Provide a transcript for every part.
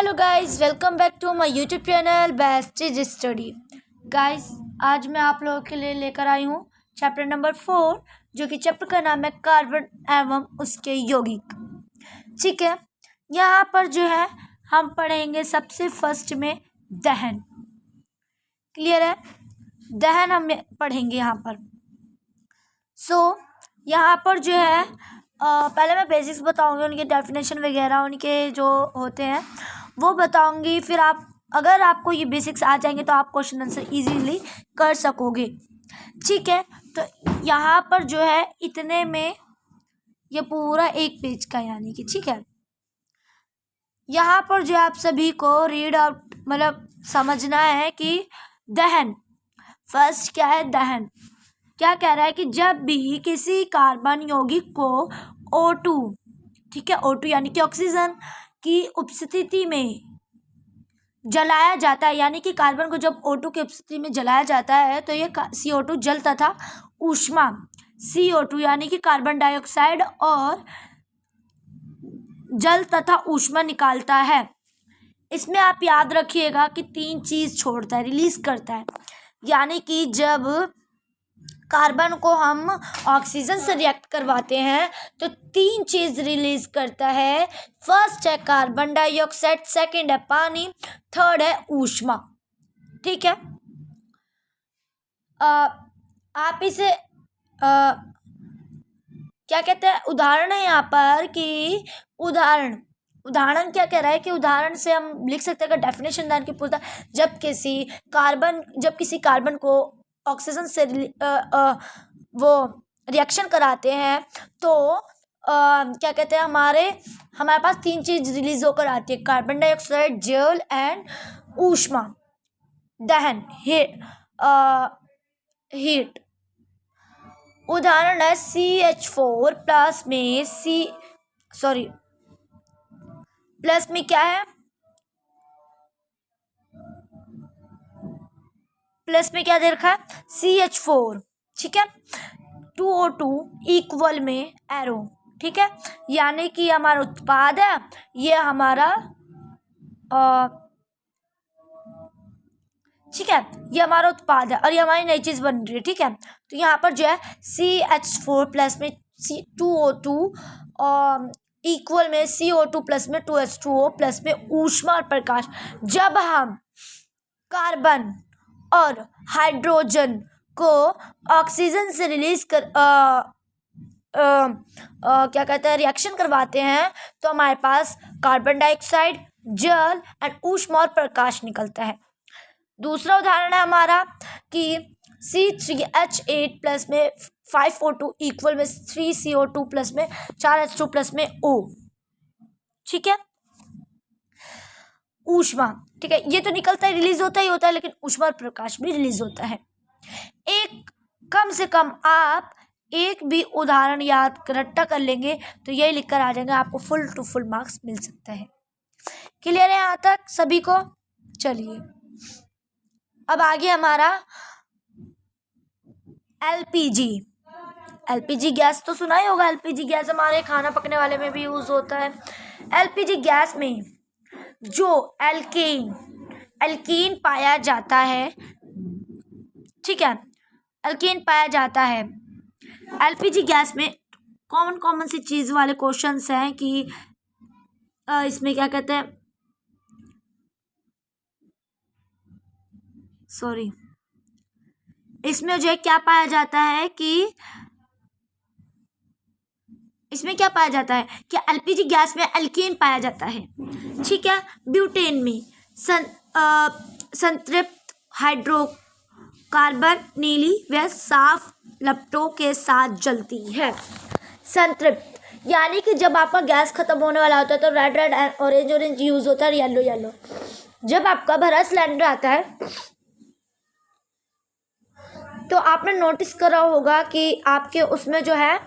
Hello guys, welcome back to my YouTube channel बेस्टेज स्टडी। Guys, आज मैं आप लोगों के लिए लेकर आई हूँ चैप्टर नंबर 4, जो कि चैप्टर का नाम है कार्बन एवं उसके यौगिक। ठीक है, यहाँ पर जो है हम पढ़ेंगे सबसे फर्स्ट में दहन। क्लियर है? दहन हम पढ़ेंगे यहाँ पर। यहाँ पर जो है पहले मैं बेसिक्स बताऊंगी, उनके डेफिनेशन वगैरह उनके जो होते हैं वो बताऊंगी। फिर आप अगर आपको ये बेसिक्स आ जाएंगे तो आप क्वेश्चन आंसर इजीली कर सकोगे। ठीक है, तो यहाँ पर जो है इतने में ये पूरा एक पेज का यानी कि ठीक है, यहाँ पर जो आप सभी को रीड आउट मतलब समझना है कि दहन फर्स्ट क्या है। दहन क्या कह रहा है कि जब भी किसी कार्बन यौगिक को O2, ठीक है, O2 यानी कि ऑक्सीजन की उपस्थिति में जलाया जाता है, यानी कि कार्बन को जब O2 की उपस्थिति में जलाया जाता है तो ये CO2 जल तथा ऊष्मा CO2 यानी कि कार्बन डाइऑक्साइड और जल तथा ऊष्मा निकालता है। इसमें आप याद रखिएगा कि 3 चीज छोड़ता है, रिलीज करता है। यानी कि जब कार्बन को हम ऑक्सीजन से रिएक्ट करवाते हैं तो 3 चीज रिलीज करता है। फर्स्ट है कार्बन डाइऑक्साइड, सेकंड है पानी, थर्ड है ऊष्मा। ठीक है, आप इसे क्या कहते हैं, उदाहरण है यहाँ पर कि उदाहरण क्या कह रहा है कि उदाहरण से हम लिख सकते हैं। अगर डेफिनेशन दान की पूछता, जब किसी कार्बन को ऑक्सीजन से वो रिएक्शन कराते हैं तो क्या कहते हैं, हमारे पास 3 चीज रिलीज होकर आती है, कार्बन डाइऑक्साइड, जल एंड ऊष्मा। दहन हीट उदाहरण है CH4 प्लस में प्लस में क्या है, प्लस में क्या दे रखा है CH4, ठीक है, 2O2 इक्वल में एरो। ठीक है, यानी कि हमारा उत्पाद है, ये हमारा ठीक है, ये हमारा उत्पाद है और ये हमारी नई चीज बन रही है। ठीक है, तो यहाँ पर जो है CH4 प्लस में 2O2 इक्वल में CO2 प्लस में 2H2O प्लस में ऊष्मा और प्रकाश। जब हम कार्बन और हाइड्रोजन को ऑक्सीजन से रिलीज कर क्या कहते हैं, रिएक्शन करवाते हैं तो हमारे पास कार्बन डाइऑक्साइड, जल एंड ऊष्मा और प्रकाश निकलता है। दूसरा उदाहरण है हमारा कि C3H8 प्लस में 5O2 इक्वल में 3CO2 प्लस में 4H2 प्लस में O। ठीक है, ऊष्मा, ठीक है, ये तो निकलता है, रिलीज होता ही होता है, लेकिन ऊष्मा और प्रकाश भी रिलीज होता है। कम से कम आप एक भी उदाहरण याद रट्टा कर लेंगे तो यही लिखकर आ जाएंगे, आपको फुल टू फुल मार्क्स मिल सकता है। क्लियर है यहाँ तक सभी को? चलिए अब आगे हमारा एलपीजी गैस तो सुना ही होगा। एलपीजी गैस हमारे खाना पकने वाले में भी यूज होता है। एलपीजी गैस में जो एल्कीन पाया जाता है, ठीक है, एल्कीन पाया जाता है। एलपीजी गैस में कॉमन सी चीज वाले क्वेश्चंस हैं कि इसमें क्या कहते हैं, इसमें जो है क्या पाया जाता है कि इसमें क्या पाया जाता है कि एलपीजी गैस में एल्कीन पाया जाता है। ठीक है, ब्यूटेन में संतृप्त हाइड्रोकार्बन नीली व साफ लपटों के साथ जलती है। संतृप्त यानी कि जब आपका गैस खत्म होने वाला होता है तो रेड ऑरेंज यूज होता है, येलो। जब आपका भरा सिलेंडर आता है तो आपने नोटिस करा होगा कि आपके उसमें जो है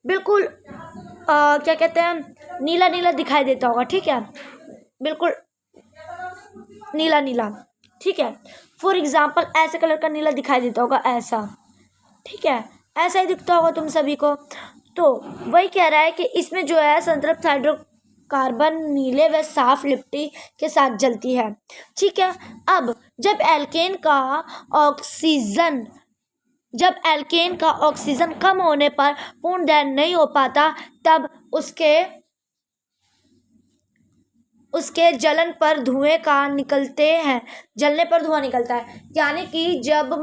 बिल्कुल क्या कहते हैं, नीला दिखाई देता होगा। ठीक है, बिल्कुल नीला। ठीक है, फॉर एग्जाम्पल ऐसे कलर का नीला दिखाई देता होगा, ऐसा। ठीक है, ऐसा ही दिखता होगा तुम सभी को। तो वही कह रहा है कि इसमें जो है संतृप्त कार्बन नीले व साफ लिपटी के साथ जलती है। ठीक है। अब जब एल्केन का ऑक्सीजन कम होने पर पूर्ण दहन नहीं हो पाता, तब उसके जलने पर धुआं निकलता है। यानी कि जब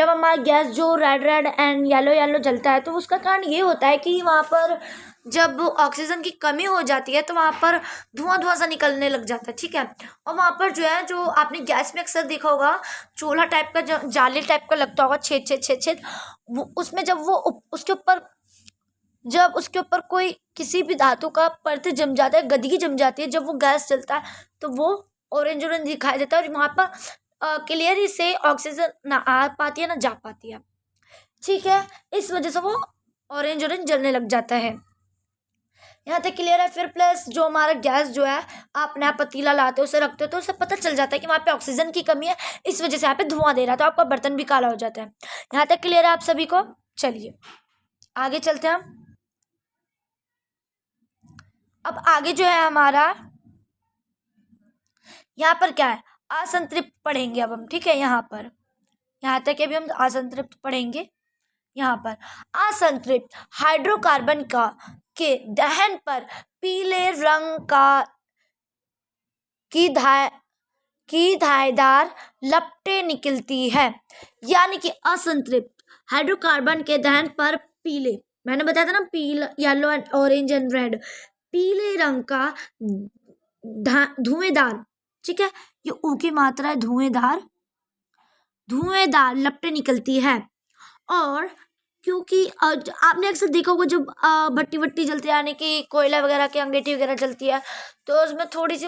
हमारा गैस जो red red and yellow yellow जलता है, तो उसका कारण ये होता है कि वहाँ पर जब ऑक्सीजन की कमी हो जाती है तो वहाँ पर धुआं सा निकलने लग जाता है। ठीक है। और वहाँ पर जो आपने गैस में अक्सर देखा होगा, चूल्हा टाइप का जाली टाइप का लगता होगा, छेद छेद छेद छेद, उसमें जब उसके ऊपर कोई किसी भी धातु का परत जम जाता है, गंदगी जम जाती है, जब वो गैस जलता है तो वो ऑरेंज ऑरेंज दिखाई देता है और वहाँ पर क्लियरली से ऑक्सीजन ना आ पाती है ना जा पाती है। ठीक है। इस वजह से वो ऑरेंज ऑरेंज जलने लग जाता है। यहाँ तक क्लियर है। फिर प्लस जो हमारा गैस जो है, आपने आप पतीला लाते हो, उसे रखते हो, तो उसे पता चल जाता है कि वहाँ पे ऑक्सीजन की कमी है, इस वजह से यहाँ पे धुआं दे रहा है, तो आपका बर्तन भी काला हो जाता है। यहाँ तक क्लियर है आप सभी को। चलिए आगे चलते हैं हम। अब आगे जो है हमारा यहाँ पर क्या है, असंतृप्त पढ़ेंगे अब हम। ठीक है। यहाँ तक अभी हम असंतृप्त पढ़ेंगे। यहाँ पर असंतृप्त हाइड्रोकार्बन के दहन पर पीले रंग की धारदार लपटें निकलती है। यानी कि असंतृप्त हाइड्रोकार्बन के दहन पर पीले, मैंने बताया था ना, पीला, yellow and orange and red, पीले रंग का धुएंदार, ठीक है, ये ऊ की मात्रा है, धुएंदार लपटें निकलती है। और क्योंकि आपने अक्सर देखा होगा जब भट्टी वट्टी जलती है, यानी कि कोयला वगैरह की अंगीठी वगैरह जलती है, तो उसमें थोड़ी सी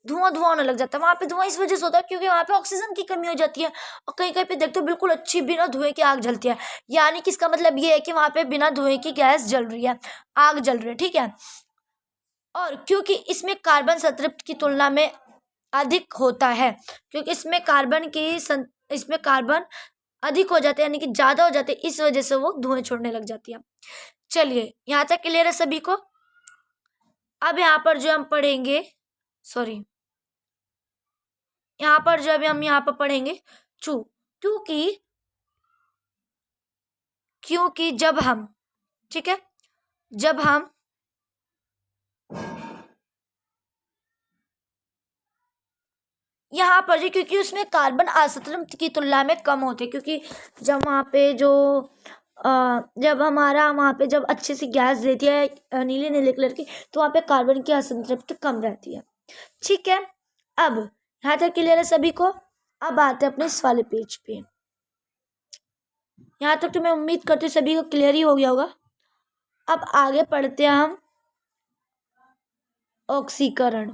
धुआं होने लग जाता है। वहाँ पे धुआं इस वजह से होता है क्योंकि वहाँ पे ऑक्सीजन की कमी हो जाती है। और कहीं कहीं पे देखते हो बिल्कुल अच्छी बिना धुएं की आग जलती है, यानी कि इसका मतलब ये है कि वहाँ पे बिना धुएं की गैस जल रही है, आग जल रही है। ठीक है। और क्योंकि इसमें कार्बन संतृप्त की तुलना में अधिक होता है, क्योंकि इसमें कार्बन अधिक हो जाते हैं, यानी कि ज्यादा हो जाते हैं, इस वजह से वो धुएं छोड़ने लग जाती है। चलिए यहाँ तक क्लियर है सभी को। अब यहाँ पर जो हम पढ़ेंगे, यहाँ पर जो अभी हम यहाँ पर पढ़ेंगे क्योंकि जब हम, ठीक है, जब हम यहाँ पर क्योंकि उसमें कार्बन असंतृप्त की तुलना में कम होते, क्योंकि जब वहाँ पे जब अच्छे से गैस देती है नीले नीले कलर की, तो वहाँ पे कार्बन की असंतृप्त कम रहती है। ठीक है। अब यहाँ तक क्लियर है सभी को। अब आते हैं अपने इस वाले पेज पे। यहाँ तक तो मैं उम्मीद करती हूँ सभी को क्लियर ही हो गया होगा। अब आगे पढ़ते हैं हम ऑक्सीकरण।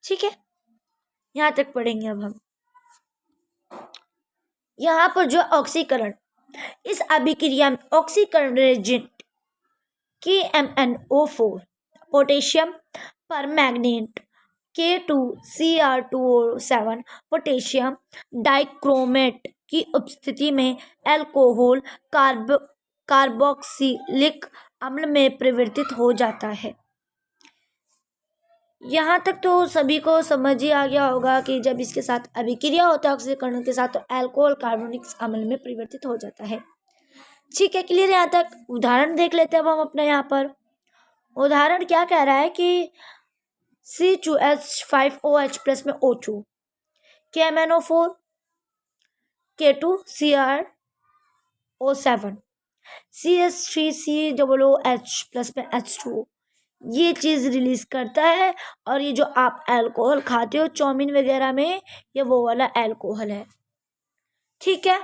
ठीक है। यहाँ तक पढ़ेंगे अब हम। यहाँ पर जो ऑक्सीकरण, इस अभिक्रिया में ऑक्सीकरण Regent KMnO4 potassium permanganate K2Cr2O7 potassium dichromate की उपस्थिति में अल्कोहल कार्बोक्सिलिक अम्ल में परिवर्तित हो जाता है। यहाँ तक तो सभी को समझ ही आ गया होगा कि जब इसके साथ अभिक्रिया होता है ऑक्सीकरण के साथ, तो अल्कोहल कार्बोनिक अम्ल में परिवर्तित हो जाता है। ठीक है, क्लियर। यहाँ तक उदाहरण देख लेते हैं अब हम अपना। यहाँ पर उदाहरण क्या कह रहा है कि C2H5OH प्लस में O2, KMnO4, K2Cr2O7, CH3COOH plus में H2O, ये चीज़ रिलीज करता है। और ये जो आप अल्कोहल खाते हो चाउमीन वगैरह में, ये वो वाला अल्कोहल है। ठीक है।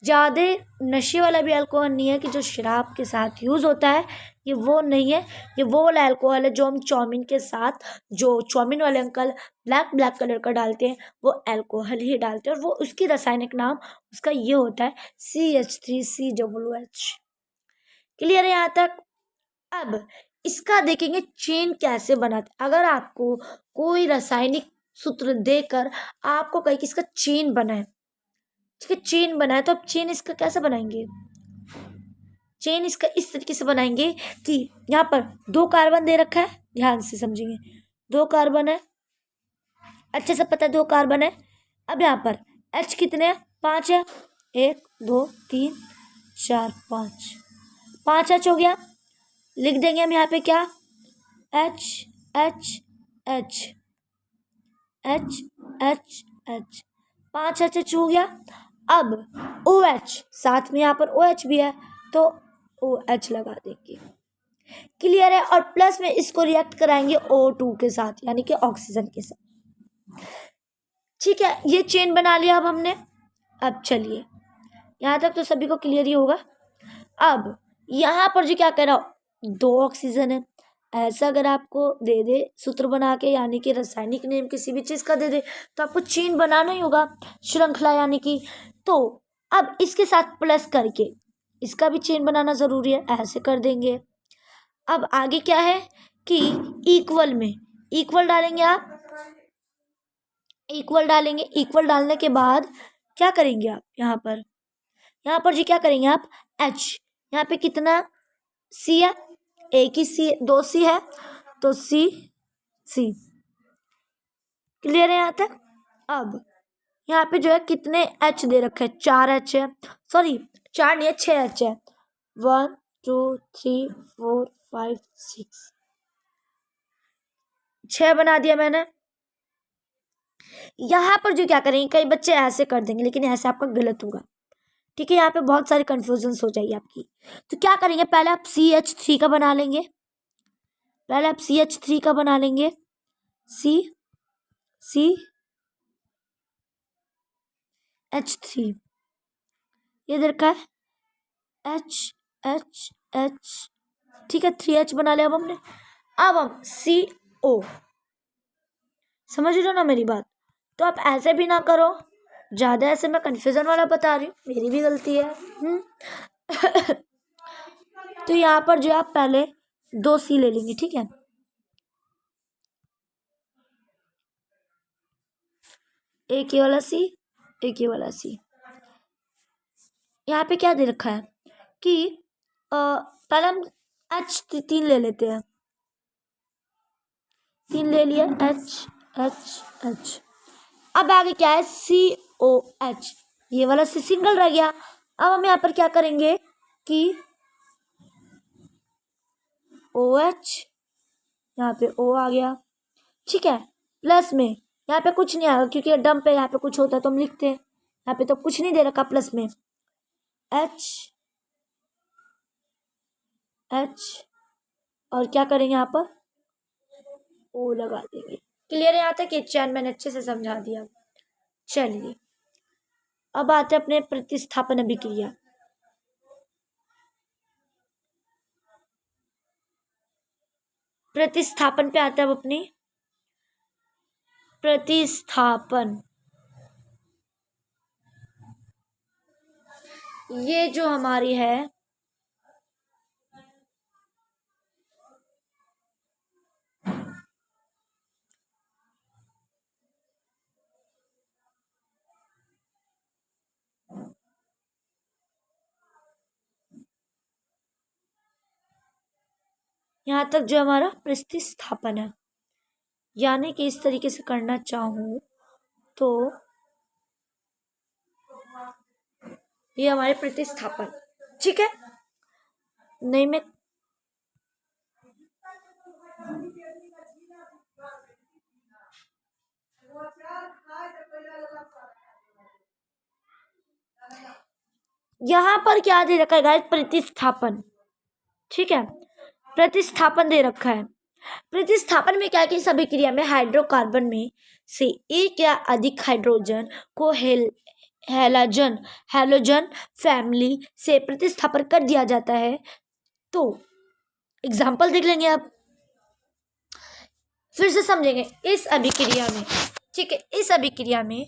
ज़्यादा नशे वाला भी अल्कोहल नहीं है कि जो शराब के साथ यूज़ होता है, ये वो नहीं है। ये वो वाला अल्कोहल है जो हम चाउमीन के साथ, जो चाउमीन वाले अंकल ब्लैक कलर का डालते हैं, वो अल्कोहल ही डालते हैं, और वो उसकी रासायनिक नाम उसका ये होता है CH3COOH। क्लियर है यहाँ तक। अब इसका देखेंगे चेन कैसे बनाते। अगर आपको कोई रासायनिक सूत्र देकर आपको कहे कि इसका चेन बनाए, ठीक है, चेन बनाए, तो अब चेन इसका कैसे बनाएंगे। चेन इसका इस तरीके से बनाएंगे कि यहाँ पर 2 कार्बन दे रखा है, ध्यान से समझेंगे, 2 कार्बन है, अच्छे से पता है 2 कार्बन है। अब यहाँ पर H कितने हैं, 5 है, 1 2 3 4 5 H हो गया। लिख देंगे हम यहाँ पे क्या, H H H H H H 5 H हो गया। अब OH साथ में यहाँ पर OH भी है तो OH लगा देंगे, क्लियर है। और प्लस में इसको रिएक्ट कराएंगे O2 के साथ, यानी कि ऑक्सीजन के साथ, ठीक है। ये चेन बना लिया अब हमने। अब चलिए यहाँ तक तो सभी को क्लियर ही होगा। अब यहाँ पर जो क्या कह रहा हो, 2 ऑक्सीजन है, ऐसा अगर आपको दे दे सूत्र बना के, यानी कि रासायनिक नेम किसी भी चीज़ का दे दे, तो आपको चेन बनाना ही होगा, श्रृंखला यानी कि। तो अब इसके साथ प्लस करके इसका भी चेन बनाना ज़रूरी है, ऐसे कर देंगे। अब आगे क्या है कि इक्वल में इक्वल डालेंगे आप, इक्वल डालेंगे। इक्वल डालने के बाद क्या करेंगे आप, यहाँ पर जी क्या करेंगे आप, H, यहाँ पे कितना C है, एक ही C, 2 C है तो C C, क्लियर है यहाँ तक। अब यहाँ पे जो है कितने H दे रखे हैं, 4 H है, सॉरी 4 नहीं है, 6 H है, 1 2 3 4 5 6, 6 बना दिया मैंने। यहाँ पर जो क्या करेंगे, कई बच्चे ऐसे कर देंगे, लेकिन ऐसे आपका गलत होगा, ठीक है। यहाँ पे बहुत सारी कन्फ्यूजन्स हो जाएगी आपकी। तो क्या करेंगे, पहले आप CH3 का बना लेंगे, पहले आप CH3 का बना लेंगे, CH3 ये दे रखा है, H, ठीक है, 3H बना लिया अब हमने। अब हम CO, समझ रहे हो ना मेरी बात। तो आप ऐसे भी ना करो ज़्यादा, ऐसे मैं कन्फ्यूज़न वाला बता रही हूँ, मेरी भी गलती है। तो यहाँ पर जो आप पहले 2 C ले लेंगे, ठीक है, एक ये वाला C, एक ये वाला C। यहाँ पे क्या दे रखा है कि पहले हम H3 ले लेते हैं, 3 ले लिया, H। अब आगे क्या है, COH, ये वाला C सिंगल रह गया। अब हम यहाँ पर क्या करेंगे कि OH, यहाँ पे O आ गया, ठीक है, प्लस में यहाँ पे कुछ नहीं आएगा क्योंकि डम पे यहाँ पे कुछ होता है तो हम लिखते हैं, यहाँ पे तो कुछ नहीं दे रखा, प्लस में H और क्या करेंगे यहाँ पर O लगा देंगे, क्लियर है यहाँ तक। ये चैन मैंने अच्छे से समझा दिया। चलिए अब आते हैं अपने प्रतिस्थापन अभिक्रिया। प्रतिस्थापन पे आता है अब अपनी प्रतिस्थापन। ये जो हमारी है यहाँ तक जो हमारा प्रतिस्थापन है, यानी कि इस तरीके से करना चाहूँ तो ये हमारे प्रतिस्थापन, ठीक है। नहीं मैं यहाँ पर क्या दे रखा है गाइस, प्रतिस्थापन, ठीक है, प्रतिस्थापन दे रखा है। प्रतिस्थापन में क्या है कि इस अभिक्रिया में हाइड्रोकार्बन में से एक या अधिक हाइड्रोजन को हैलोजन फैमिली से प्रतिस्थापन कर दिया जाता है। तो एग्जाम्पल देख लेंगे आप, फिर से समझेंगे इस अभिक्रिया में, ठीक है। इस अभिक्रिया में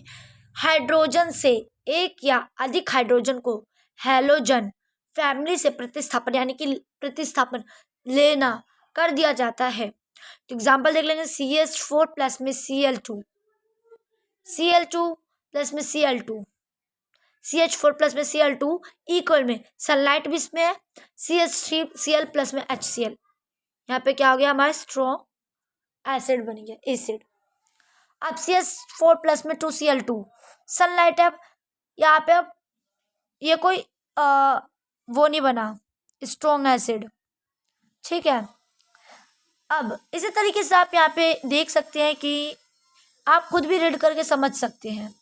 हाइड्रोजन से एक या अधिक हाइड्रोजन को हैलोजन फैमिली से प्रतिस्थापन यानी कि प्रतिस्थापन लेना कर दिया जाता है। तो एग्जाम्पल देख लेंगे, CH4 प्लस में Cl2 प्लस में Cl2, CH4+ में Cl2 इक्वल में सनलाइट भी इसमें है, CH3Cl प्लस में HCl। यहाँ पे क्या हो गया, हमारा स्ट्रॉन्ग एसिड बन गया, एसिड। अब CH4+ में 2Cl2 सनलाइट है। अब यहाँ पे अब ये कोई वो नहीं बना स्ट्रॉन्ग एसिड, ठीक है। अब इसी तरीके से आप यहाँ पे देख सकते हैं कि आप खुद भी रीड करके समझ सकते हैं,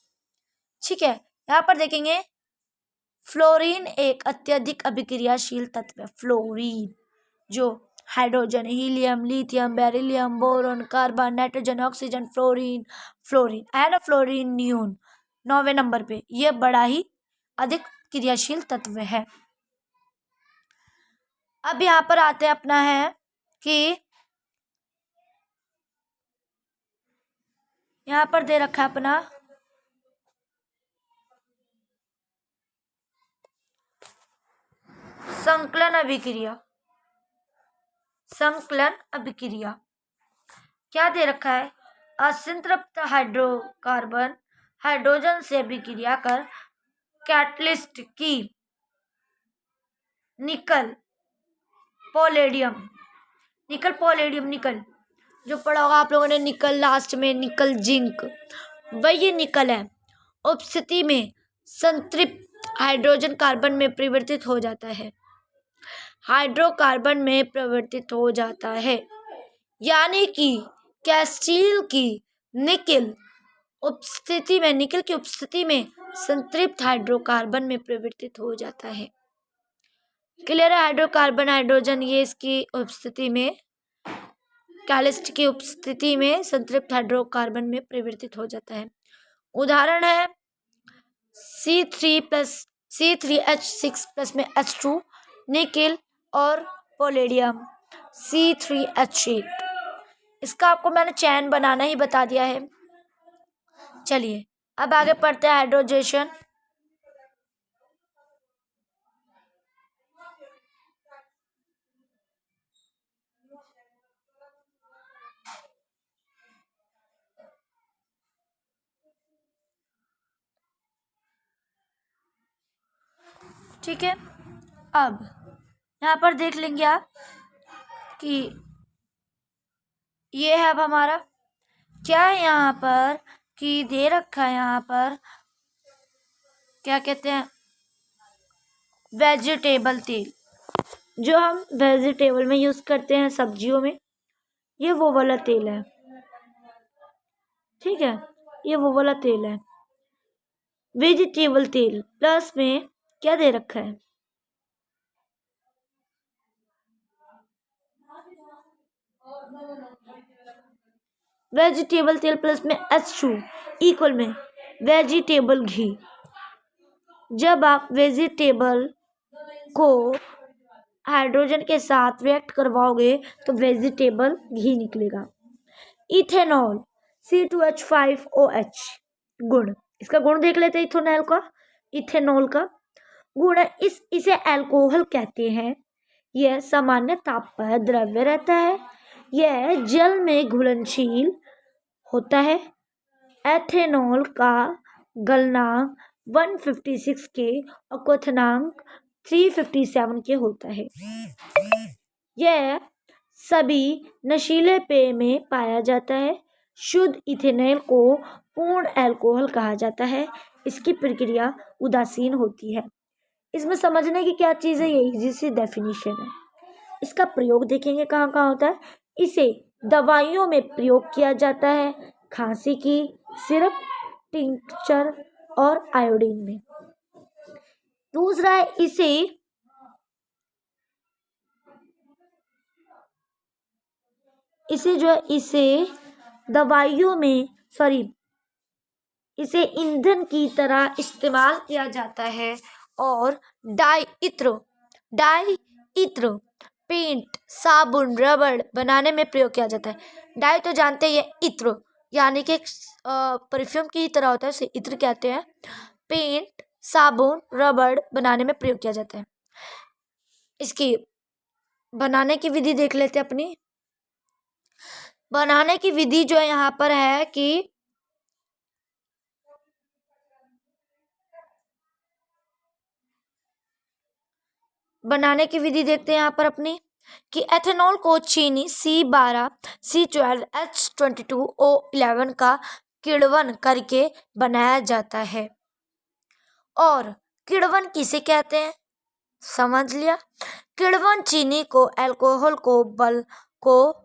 ठीक है। यहाँ पर देखेंगे फ्लोरीन एक अत्यधिक अभिक्रियाशील तत्व है। फ्लोरीन जो hydrogen, helium, lithium, beryllium, boron, carbon, nitrogen, oxygen, fluorine है ना, फ्लोरीन नियोन 9वें नंबर पे, ये बड़ा ही अधिक क्रियाशील तत्व है। अब यहाँ पर आते हैं अपना है कि यहाँ पर दे रखा है अपना संकलन अभिक्रिया क्या दे रखा है, असंतृप्त हाइड्रोकार्बन हाइड्रोजन से अभिक्रिया कर कैटलिस्ट की निकल जो पढ़ा होगा आप लोगों ने, निकल लास्ट में, निकल जिंक, वही निकल है, उपस्थिति में संतृप्त हाइड्रोजन कार्बन में परिवर्तित हो जाता है, हाइड्रोकार्बन में परिवर्तित हो जाता है। यानी कि कैस्टील की निकल की उपस्थिति में संतृप्त हाइड्रोकार्बन में परिवर्तित हो जाता है। क्लियर है, हाइड्रोकार्बन हाइड्रोजन ये इसकी उपस्थिति में, कैलिस्ट की उपस्थिति में संतृप्त हाइड्रोकार्बन में परिवर्तित हो जाता है। उदाहरण है C3H6+ में H2, निकिल और पोलेडियम C3H8। इसका आपको मैंने चैन बनाना ही बता दिया है। चलिए अब आगे पढ़ते हैं हाइड्रोजेशन। ठीक है, अब यहाँ पर देख लेंगे आप कि ये है अब हमारा क्या है, यहाँ पर कि दे रखा है, यहाँ पर क्या कहते हैं, वेजिटेबल तेल, जो हम वेजिटेबल में यूज करते हैं, सब्जियों में, ये वो वाला तेल है, ठीक है, ये वो वाला तेल है। वेजिटेबल तेल प्लस में क्या दे रखा है, वेजिटेबल तेल प्लस में H2 इक्वल में वेजिटेबल घी। जब आप वेजिटेबल को हाइड्रोजन के साथ रिएक्ट करवाओगे तो वेजिटेबल घी निकलेगा। इथेनॉल C2H5OH गुण, इसका गुण देख लेते हैं इथेनॉल का। इथेनॉल का गुण है इसे अल्कोहल कहते हैं। यह सामान्य ताप पर द्रव्य रहता है, यह जल में घुलनशील होता है। एथेनॉल का गलनांक 156 के और क्वथनांक 357 के होता है। यह सभी नशीले पेय में पाया जाता है। शुद्ध इथेनॉल को पूर्ण अल्कोहल कहा जाता है। इसकी प्रक्रिया उदासीन होती है। इसमें समझने की क्या चीज़ है, ये इजी सी डेफिनेशन है। इसका प्रयोग देखेंगे कहाँ कहाँ होता है। इसे दवाइयों में प्रयोग किया जाता है, खांसी की सिरप, टिंक्चर और आयोडीन में। दूसरा है इसे दवाइयों में इसे ईंधन की तरह इस्तेमाल किया जाता है और डाई इत्र पेंट, साबुन, रबड़ बनाने में प्रयोग किया जाता है। डाई तो जानते हैं, ये इत्र यानी कि परफ्यूम की तरह होता है, उसे इत्र कहते हैं। पेंट, साबुन, रबड़ बनाने में प्रयोग किया जाता है। इसकी बनाने की विधि देख लेते हैं अपनी। बनाने की विधि जो है यहाँ पर है कि बनाने की विधि देखते हैं यहाँ पर अपनी कि एथेनॉल को चीनी C12, C12, H22, O11 का किण्वन करके बनाया जाता है। और किण्वन किसे कहते हैं, समझ लिया। किण्वन चीनी को अल्कोहल को बल को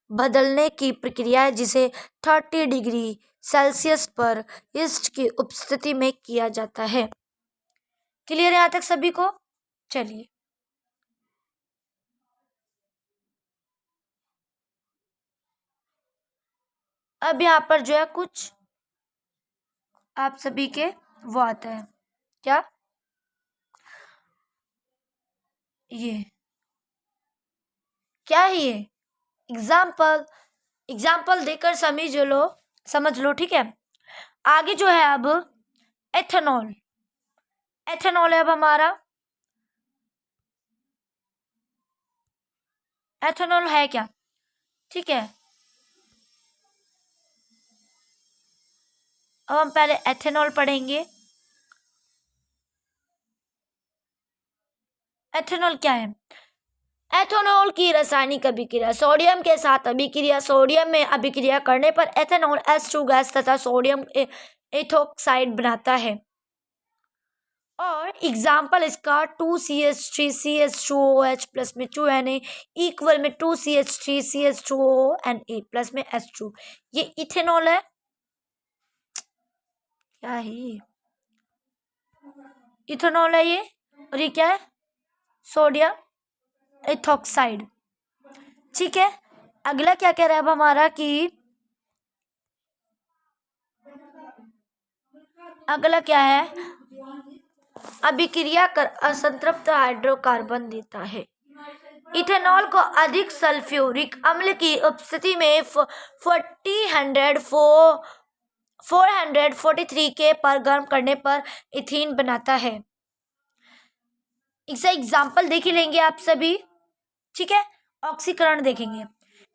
बदलने की प्रक्रिया है जिसे 30 डिग्री सेल्सियस पर यीस्ट की उपस्थिति में किया जाता है। क्लियर है यहाँ तक सभी को? चलिए अब यहाँ पर जो है कुछ आप सभी के वो आता है, क्या क्या है ये एग्जाम्पल देकर समझ लो, ठीक है। आगे जो है अब एथेनॉल है अब हमारा। एथेनॉल है क्या, ठीक है। अब हम पहले एथेनॉल पढ़ेंगे। एथेनॉल क्या है? एथेनॉल की रासायनिक अभिक्रिया सोडियम के साथ अभिक्रिया। सोडियम में अभिक्रिया करने पर एथेनॉल H2 गैस तथा सोडियम एथोक्साइड बनाता है। और एग्जाम्पल इसका 2CH3 CH2OH प्लस में 2Na इक्वल में 2CH3 CH2ONA प्लस में H2। ये इथेनॉल है, क्या है ये? इथेनॉल है ये। और ये क्या है? सोडियम एथोक्साइड, ठीक है। अगला क्या कह रहा है अब हमारा कि अगला क्या है, अभिक्रिया कर असंतृप्त हाइड्रोकार्बन देता है। इथेनॉल को अधिक सल्फ्यूरिक अम्ल की उपस्थिति में 443 के पर गर्म करने पर इथीन बनाता है। इसका एग्जाम्पल देख ही लेंगे आप सभी, ठीक है। ऑक्सीकरण देखेंगे।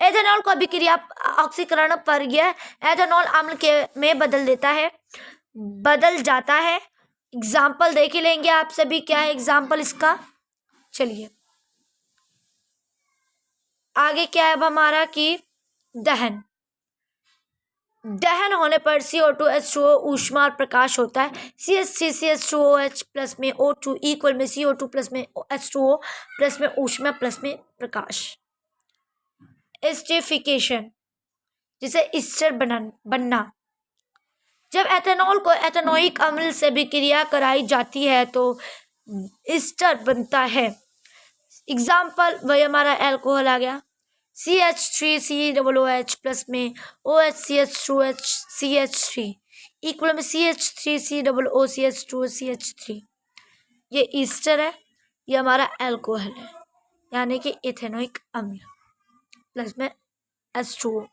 एथेनॉल को अभिक्रिया ऑक्सीकरण पर यह एथेनॉल अम्ल के में बदल जाता है। एग्जाम्पल देख ही लेंगे आप सभी, क्या है एग्जाम्पल इसका। चलिए आगे क्या है अब हमारा कि दहन होने पर CO2 H2O ऊष्मा और प्रकाश होता है। CH3 CH2OH प्लस में O2 इक्वल में CO2 प्लस में H2O प्लस में ऊष्मा प्लस में प्रकाश। एस्टरिफिकेशन जिसे ईस्टर बनना। जब एथेनॉल को एथेनोइक अम्ल से अभिक्रिया कराई जाती है तो ईस्टर बनता है। एग्जाम्पल वही हमारा अल्कोहल आ गया। CH3COOH प्लस में OHCH2H CH3 इक्वल में CH3COOCH2CH3। ये ईस्टर है, ये हमारा अल्कोहल है यानी कि इथेनोइक अम्ल प्लस में H2O।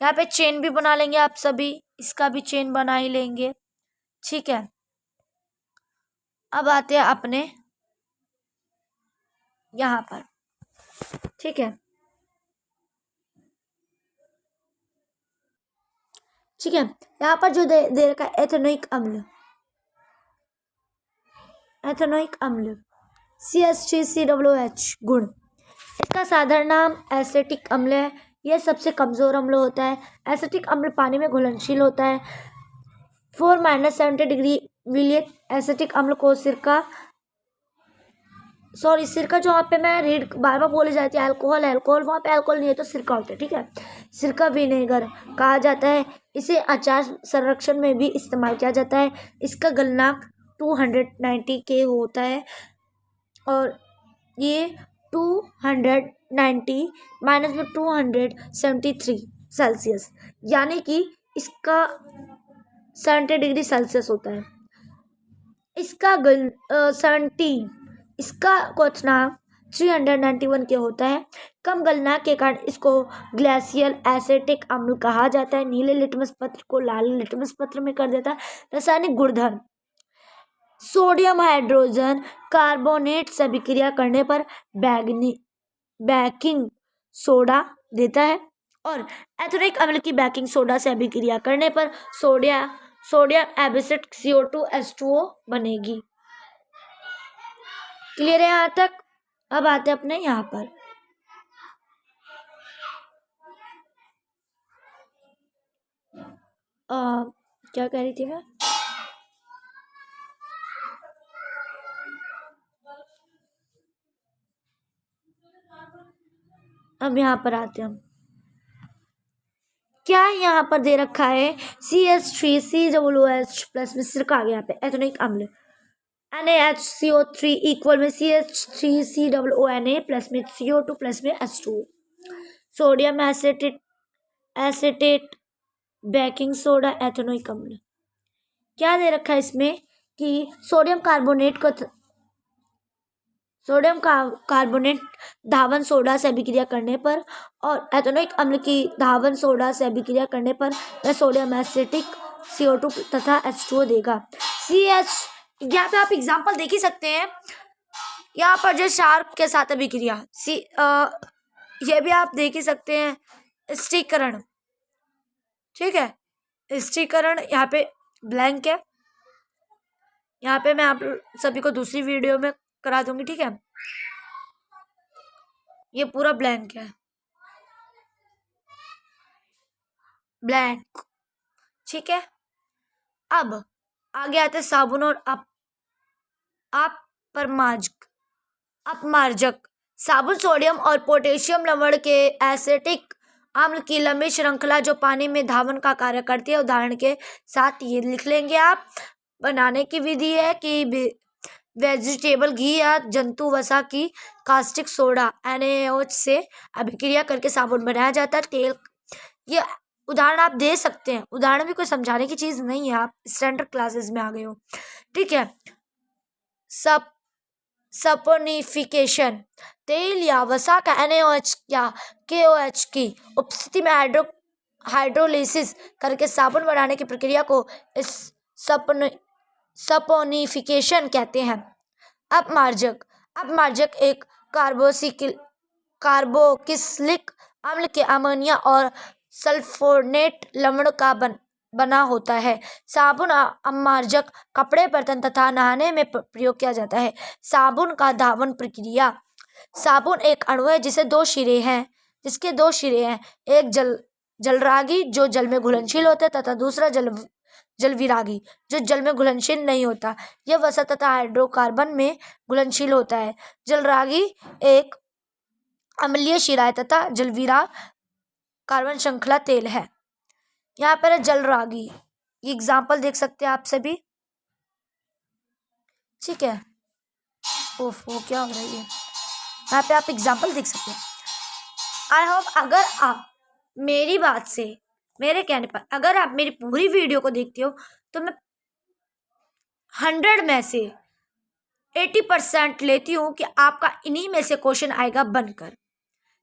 यहाँ पे चेन भी बना लेंगे आप सभी, इसका भी चेन बना ही लेंगे, ठीक है। अब आते हैं अपने यहाँ पर, ठीक है। ठीक है, यहाँ पर जो दे रखा है एथेनोइक अम्ल CH3COOH गुण। इसका साधारण नाम एसिटिक अम्ल है। यह सबसे कमजोर अम्ल होता है। एसिटिक अम्ल पानी में घुलनशील होता है। 4-70 डिग्री विलियक एसिटिक अम्ल को सिरका जो वहाँ पे मैं रीड बार बार बोले जाती है अल्कोहल, वहाँ पे अल्कोहल नहीं है तो सिरका होता है, ठीक है। सिरका विनेगर कहा जाता है। इसे अचार संरक्षण में भी इस्तेमाल किया जाता है। इसका गलनांक 290 के होता है और ये 290 माइनस में 273 सेल्सियस यानी कि इसका 70 डिग्री सेल्सियस होता है। इसका इसका क्वथनांक 391 के होता है। कम गलनांक के कारण इसको ग्लेशियल एसिटिक अम्ल कहा जाता है। नीले लिटमस पत्र को लाल लिटमस पत्र में कर देता है। रासायनिक गुणधर्म सोडियम हाइड्रोजन कार्बोनेट से अभिक्रिया करने पर बेकिंग सोडा देता है और एथेनोइक अम्ल की बेकिंग सोडा से अभिक्रिया करने पर सोडियम एब्सिट CO2H2O बनेगी। क्लियर है यहाँ तक? अब आते हैं अपने यहाँ पर। क्या कह रही थी मैं? अब यहाँ पर आते हैं हम। क्या यहाँ पर दे रखा है CH3COOH प्लस में सिरका आ गया यहाँ पे एथेनोइक अम्ल NaHCO3 इक्वल में CH3COONA प्लस में CO2 प्लस में H2 sodium acetate baking soda ethanoic अम्ल। क्या दे रखा है इसमें कि सोडियम कार्बोनेट धावन सोडा से अभिक्रिया करने पर और एथेनोइक अम्ल की धावन सोडा से अभिक्रिया करने पर वह सोडियम एसिटिक CO2 तथा H2O देगा। यहाँ पे आप एग्जाम्पल देख ही सकते हैं। यहाँ पर जो शार्प के साथ अभिक्रिया ये भी आप देख ही सकते हैं। स्टिकरण, ठीक है, स्टिकरण यहाँ पे ब्लैंक है। यहाँ पे मैं आप सभी को दूसरी वीडियो में करा दूंगी, ठीक है। ये पूरा ब्लैंक है, ब्लैंक, ठीक है। अब आगे आते साबुन और अपमार्जक। साबुन सोडियम और पोटेशियम लवण के एसिटिक अम्ल की लंबी श्रृंखला जो पानी में धावन का कार्य करती है। उदाहरण के साथ ये लिख लेंगे आप। बनाने की विधि है कि वेजिटेबल घी या जंतु वसा की कास्टिक सोडा NaOH से अभिक्रिया करके साबुन बनाया जाता है। तेल, ये उदाहरण आप दे सकते हैं। उदाहरण भी कोई समझाने की चीज नहीं है, आप स्टैंडर्ड क्लासेस में आ गए हो, ठीक है। सपोनिफिकेशन, तेल या वसा का NaOH या KOH की उपस्थिति में हाइड्रोलिसिस करके साबुन बनाने की प्रक्रिया को इस सपोनिफिकेशन कहते हैं। अपमार्जक एक कार्बोक्सिलिक अम्ल के अमोनिया और सल्फोनेट लवण का बना होता है। साबुन अपमार्जक कपड़े, बर्तन तथा नहाने में प्रयोग किया जाता है। साबुन का धावन प्रक्रिया। साबुन एक अणु है जिसके दो सिरे हैं। एक जलरागी जो जल में घुलनशील होता है तथा दूसरा जलविरागी जो जल में घुलनशील नहीं होता। यह वसा तथा हाइड्रोकार्बन में घुलनशील होता है। जलरागी एक अम्लीय शिरा है तथा जलविराग कार्बन श्रृंखला तेल है। यहाँ पर है जलरागी, एग्जाम्पल देख सकते हैं आप सभी, ठीक है। ओफो क्या हो रहा है ये, यहाँ पे आप एग्जाम्पल देख सकते हैं। आई होप अगर आप मेरी बात से, मेरे कहने पर अगर आप मेरी पूरी वीडियो को देखते हो तो मैं 100 में से 80% लेती हूँ कि आपका इन्हीं में से क्वेश्चन आएगा बनकर,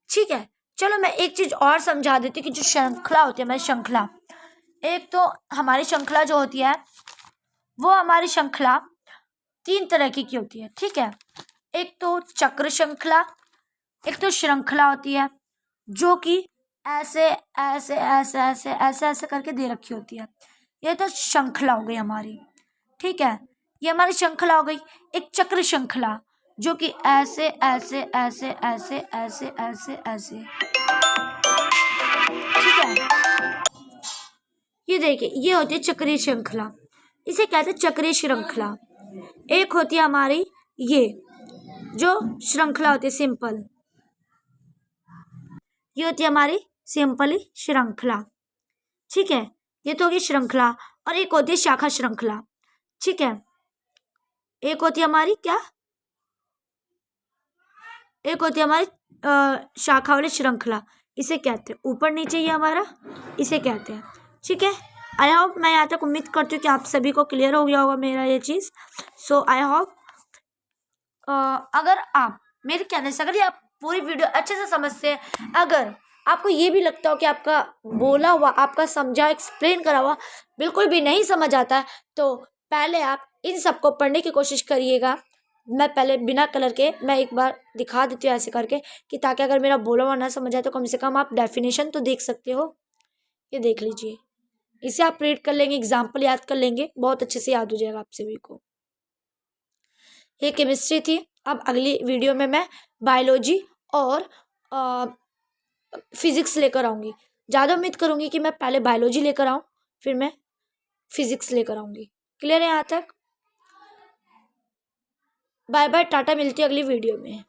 ठीक है। चलो मैं एक चीज और समझा देती हूँ कि जो श्रृंखला होती है, हमारी श्रृंखला, एक तो हमारी श्रृंखला जो होती है वो हमारी श्रृंखला 3 तरह की होती है, ठीक है। एक तो चक्र श्रृंखला, एक तो श्रृंखला होती है जो कि ऐसे ऐसे ऐसे ऐसे ऐसे ऐसे करके दे रखी होती है। ये तो श्रृंखला हो गई हमारी, ठीक है, ये हमारी श्रृंखला हो गई। एक चक्र श्रृंखला जो कि ऐसे ऐसे ऐसे ऐसे ऐसे ऐसे ऐसे, ठीक है। ये देखिए, ये होती है चक्रीय श्रृंखला, इसे कहते हैं चक्रीय श्रृंखला। एक होती है हमारी ये जो श्रृंखला होती है सिंपल, ये होती है हमारी सिंपल श्रृंखला, ठीक है। ये तो होगी श्रृंखला। और एक होती है शाखा श्रृंखला, ठीक है। एक होती है हमारी क्या, एक होती है हमारी शाखा वाली श्रृंखला, इसे कहते हैं ऊपर नीचे, ये हमारा इसे कहते हैं, ठीक है। आई होप, मैं यहाँ तक उम्मीद करती हूँ कि आप सभी को क्लियर हो गया होगा मेरा ये चीज़। सो आई होप अगर आप मेरे कहने से, अगर ये आप पूरी वीडियो अच्छे से समझते हैं, अगर आपको ये भी लगता हो कि आपका बोला हुआ, आपका समझा, एक्सप्लेन करा हुआ बिल्कुल भी नहीं समझ आता है, तो पहले आप इन सबको पढ़ने की कोशिश करिएगा। मैं पहले बिना कलर के मैं एक बार दिखा देती हूँ ऐसे करके, कि ताकि अगर मेरा बोला हुआ ना समझ आए तो कम से कम आप डेफिनेशन तो देख सकते हो। ये देख लीजिए, इसे आप रीड कर लेंगे, एग्जाम्पल याद कर लेंगे, बहुत अच्छे से याद हो जाएगा आप सभी को। ये केमिस्ट्री थी। अब अगली वीडियो में मैं बायोलॉजी और फिज़िक्स लेकर आऊँगी। ज़्यादा उम्मीद करूँगी कि मैं पहले बायोलॉजी लेकर आऊँ, फिर मैं फिज़िक्स लेकर आऊँगी। क्लियर है यहाँ तक? बाय बाय, टाटा, मिलती है अगली वीडियो में।